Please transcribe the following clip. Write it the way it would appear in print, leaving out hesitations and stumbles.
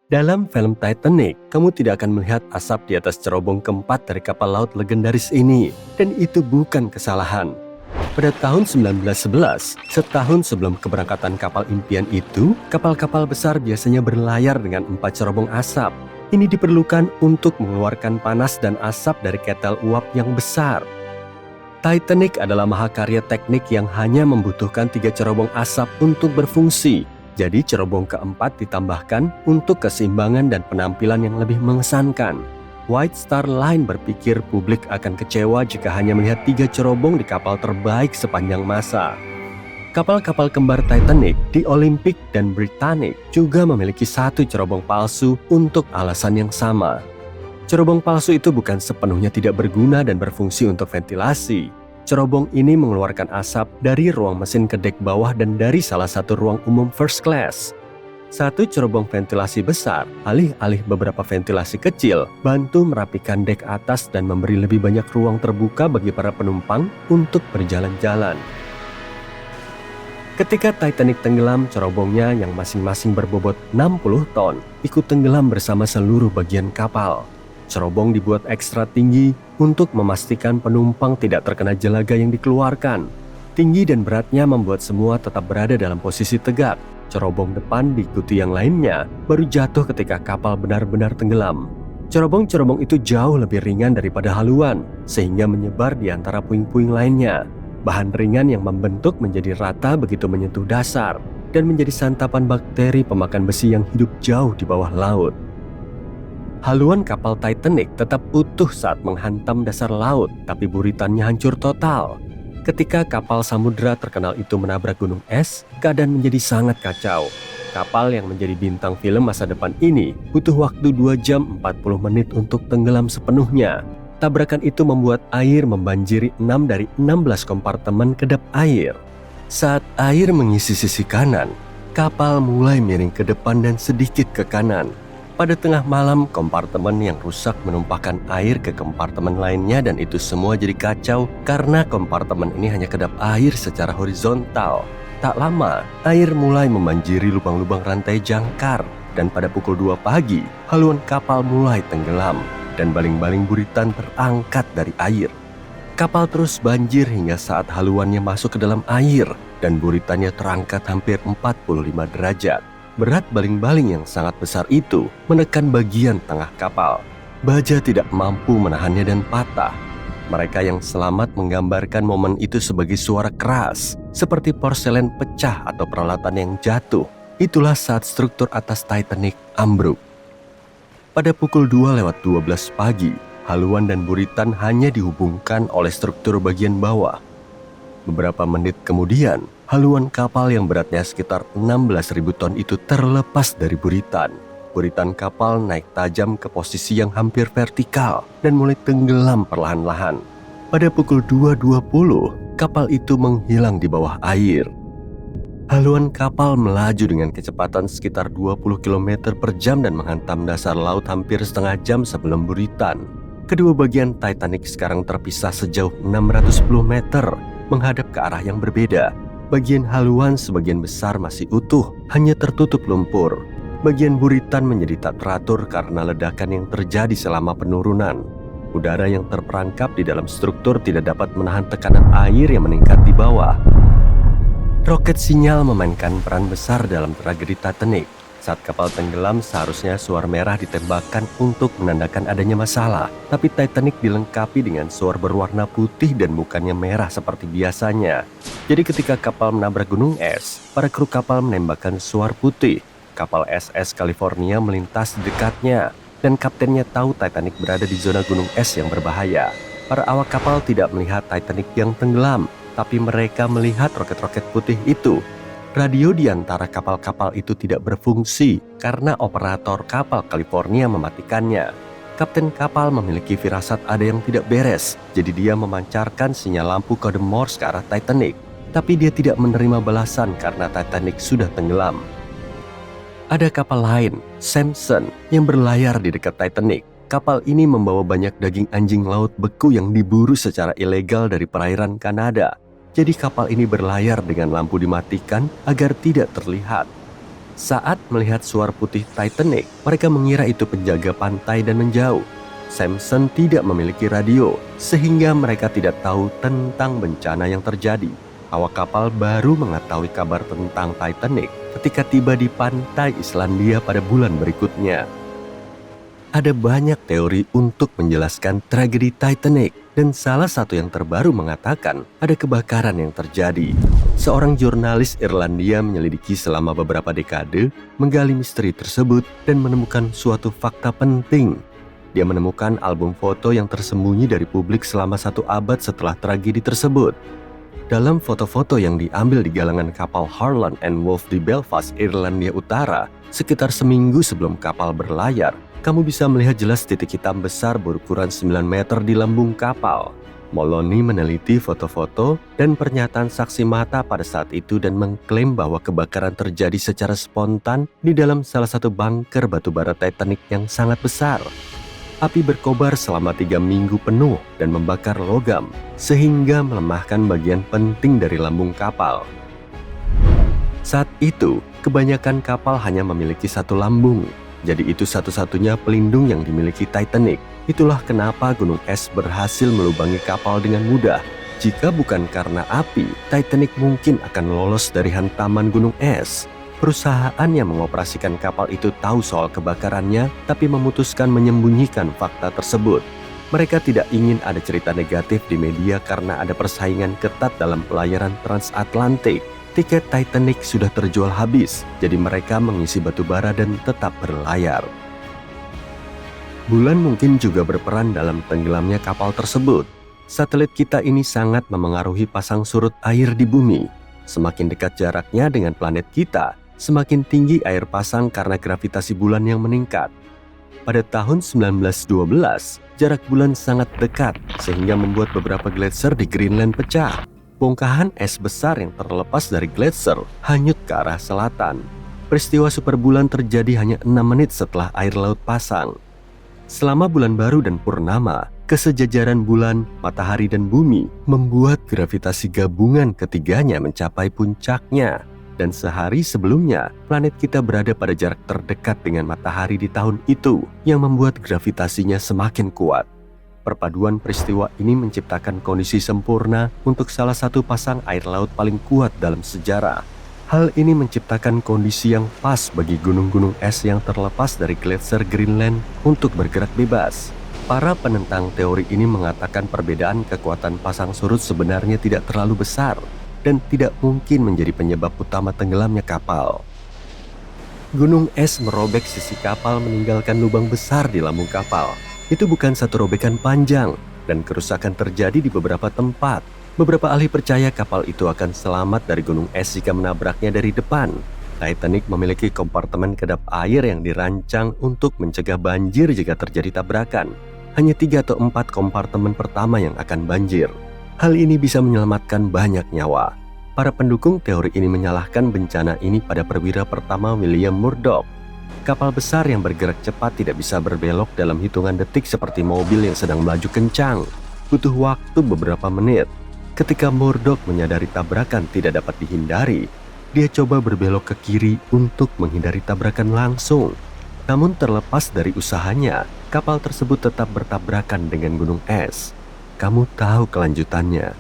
Dalam film Titanic, kamu tidak akan melihat asap di atas cerobong keempat dari kapal laut legendaris ini, dan itu bukan kesalahan. Pada tahun 1911, setahun sebelum keberangkatan kapal impian itu, kapal-kapal besar biasanya berlayar dengan 4 cerobong asap. Ini diperlukan untuk mengeluarkan panas dan asap dari ketel uap yang besar. Titanic adalah mahakarya teknik yang hanya membutuhkan 3 cerobong asap untuk berfungsi. Jadi cerobong keempat ditambahkan untuk keseimbangan dan penampilan yang lebih mengesankan. White Star Line berpikir publik akan kecewa jika hanya melihat 3 cerobong di kapal terbaik sepanjang masa. Kapal-kapal kembar Titanic, The Olympic dan Britannic juga memiliki 1 cerobong palsu untuk alasan yang sama. Cerobong palsu itu bukan sepenuhnya tidak berguna dan berfungsi untuk ventilasi. Cerobong ini mengeluarkan asap dari ruang mesin ke dek bawah dan dari salah satu ruang umum first class. 1 cerobong ventilasi besar, alih-alih beberapa ventilasi kecil, bantu merapikan dek atas dan memberi lebih banyak ruang terbuka bagi para penumpang untuk berjalan-jalan. Ketika Titanic tenggelam, cerobongnya yang masing-masing berbobot 60 ton ikut tenggelam bersama seluruh bagian kapal. Cerobong dibuat ekstra tinggi untuk memastikan penumpang tidak terkena jelaga yang dikeluarkan. Tinggi dan beratnya membuat semua tetap berada dalam posisi tegak. Cerobong depan diikuti yang lainnya, baru jatuh ketika kapal benar-benar tenggelam. Cerobong-cerobong itu jauh lebih ringan daripada haluan, sehingga menyebar di antara puing-puing lainnya. Bahan ringan yang membentuk menjadi rata begitu menyentuh dasar, dan menjadi santapan bakteri pemakan besi yang hidup jauh di bawah laut. Haluan kapal Titanic tetap utuh saat menghantam dasar laut, tapi buritannya hancur total. Ketika kapal samudera terkenal itu menabrak gunung es, keadaan menjadi sangat kacau. Kapal yang menjadi bintang film masa depan ini butuh waktu 2 jam 40 menit untuk tenggelam sepenuhnya. Tabrakan itu membuat air membanjiri 6 dari 16 kompartemen kedap air. Saat air mengisi sisi kanan, kapal mulai miring ke depan dan sedikit ke kanan. Pada tengah malam, kompartemen yang rusak menumpahkan air ke kompartemen lainnya dan itu semua jadi kacau karena kompartemen ini hanya kedap air secara horizontal. Tak lama, air mulai membanjiri lubang-lubang rantai jangkar dan pada pukul 2 pagi, haluan kapal mulai tenggelam dan baling-baling buritan terangkat dari air. Kapal terus banjir hingga saat haluannya masuk ke dalam air dan buritannya terangkat hampir 45 derajat. Berat baling-baling yang sangat besar itu menekan bagian tengah kapal. Baja tidak mampu menahannya dan patah. Mereka yang selamat menggambarkan momen itu sebagai suara keras, seperti porselen pecah atau peralatan yang jatuh. Itulah saat struktur atas Titanic ambruk. Pada pukul 2:12 pagi, haluan dan buritan hanya dihubungkan oleh struktur bagian bawah. Beberapa menit kemudian, haluan kapal yang beratnya sekitar 16.000 ton itu terlepas dari buritan. Buritan kapal naik tajam ke posisi yang hampir vertikal dan mulai tenggelam perlahan-lahan. Pada pukul 2:20, kapal itu menghilang di bawah air. Haluan kapal melaju dengan kecepatan sekitar 20 km per jam dan menghantam dasar laut hampir setengah jam sebelum buritan. Kedua bagian Titanic sekarang terpisah sejauh 610 meter, menghadap ke arah yang berbeda. Bagian haluan sebagian besar masih utuh, hanya tertutup lumpur. Bagian buritan menjadi tak teratur karena ledakan yang terjadi selama penurunan. Udara yang terperangkap di dalam struktur tidak dapat menahan tekanan air yang meningkat di bawah. Roket sinyal memainkan peran besar dalam tragedi Titanic. Saat kapal tenggelam, seharusnya suar merah ditembakkan untuk menandakan adanya masalah. Tapi Titanic dilengkapi dengan suar berwarna putih dan bukannya merah seperti biasanya. Jadi ketika kapal menabrak gunung es, para kru kapal menembakkan suar putih. Kapal SS California melintas di dekatnya, dan kaptennya tahu Titanic berada di zona gunung es yang berbahaya. Para awak kapal tidak melihat Titanic yang tenggelam, tapi mereka melihat roket-roket putih itu. Radio di antara kapal-kapal itu tidak berfungsi karena operator kapal California mematikannya. Kapten kapal memiliki firasat ada yang tidak beres, jadi dia memancarkan sinyal lampu kode Morse ke arah Titanic. Tapi dia tidak menerima balasan karena Titanic sudah tenggelam. Ada kapal lain, Samson, yang berlayar di dekat Titanic. Kapal ini membawa banyak daging anjing laut beku yang diburu secara ilegal dari perairan Kanada. Jadi kapal ini berlayar dengan lampu dimatikan agar tidak terlihat. Saat melihat suar putih Titanic, mereka mengira itu penjaga pantai dan menjauh. Samson tidak memiliki radio, sehingga mereka tidak tahu tentang bencana yang terjadi. Awak kapal baru mengetahui kabar tentang Titanic ketika tiba di pantai Islandia pada bulan berikutnya. Ada banyak teori untuk menjelaskan tragedi Titanic, dan salah satu yang terbaru mengatakan ada kebakaran yang terjadi. Seorang jurnalis Irlandia menyelidiki selama beberapa dekade, menggali misteri tersebut dan menemukan suatu fakta penting. Dia menemukan album foto yang tersembunyi dari publik selama 1 abad setelah tragedi tersebut. Dalam foto-foto yang diambil di galangan kapal Harland and Wolff di Belfast, Irlandia Utara, sekitar seminggu sebelum kapal berlayar, kamu bisa melihat jelas titik hitam besar berukuran 9 meter di lambung kapal. Moloney meneliti foto-foto dan pernyataan saksi mata pada saat itu dan mengklaim bahwa kebakaran terjadi secara spontan di dalam salah satu bunker batubara Titanic yang sangat besar. Api berkobar selama 3 minggu penuh dan membakar logam, sehingga melemahkan bagian penting dari lambung kapal. Saat itu, kebanyakan kapal hanya memiliki 1 lambung. Jadi itu satu-satunya pelindung yang dimiliki Titanic. Itulah kenapa gunung es berhasil melubangi kapal dengan mudah. Jika bukan karena api, Titanic mungkin akan lolos dari hantaman gunung es. Perusahaan yang mengoperasikan kapal itu tahu soal kebakarannya, tapi memutuskan menyembunyikan fakta tersebut. Mereka tidak ingin ada cerita negatif di media karena ada persaingan ketat dalam pelayaran transatlantik. Tiket Titanic sudah terjual habis, jadi mereka mengisi batubara dan tetap berlayar. Bulan mungkin juga berperan dalam tenggelamnya kapal tersebut. Satelit kita ini sangat memengaruhi pasang surut air di bumi. Semakin dekat jaraknya dengan planet kita, semakin tinggi air pasang karena gravitasi bulan yang meningkat. Pada tahun 1912, jarak bulan sangat dekat sehingga membuat beberapa gletser di Greenland pecah. Bongkahan es besar yang terlepas dari gletser hanyut ke arah selatan. Peristiwa superbulan terjadi hanya 6 menit setelah air laut pasang. Selama bulan baru dan purnama, kesejajaran bulan, matahari, dan bumi membuat gravitasi gabungan ketiganya mencapai puncaknya. Dan sehari sebelumnya, planet kita berada pada jarak terdekat dengan matahari di tahun itu, yang membuat gravitasinya semakin kuat. Perpaduan peristiwa ini menciptakan kondisi sempurna untuk salah satu pasang air laut paling kuat dalam sejarah. Hal ini menciptakan kondisi yang pas bagi gunung-gunung es yang terlepas dari gletser Greenland untuk bergerak bebas. Para penentang teori ini mengatakan perbedaan kekuatan pasang surut sebenarnya tidak terlalu besar dan tidak mungkin menjadi penyebab utama tenggelamnya kapal. Gunung es merobek sisi kapal meninggalkan lubang besar di lambung kapal. Itu bukan satu robekan panjang, dan kerusakan terjadi di beberapa tempat. Beberapa ahli percaya kapal itu akan selamat dari gunung es jika menabraknya dari depan. Titanic memiliki kompartemen kedap air yang dirancang untuk mencegah banjir jika terjadi tabrakan. Hanya 3 atau 4 kompartemen pertama yang akan banjir. Hal ini bisa menyelamatkan banyak nyawa. Para pendukung teori ini menyalahkan bencana ini pada perwira pertama William Murdoch. Kapal besar yang bergerak cepat tidak bisa berbelok dalam hitungan detik seperti mobil yang sedang melaju kencang. Butuh waktu beberapa menit. Ketika Murdoch menyadari tabrakan tidak dapat dihindari, dia coba berbelok ke kiri untuk menghindari tabrakan langsung. Namun terlepas dari usahanya, kapal tersebut tetap bertabrakan dengan gunung es. Kamu tahu kelanjutannya.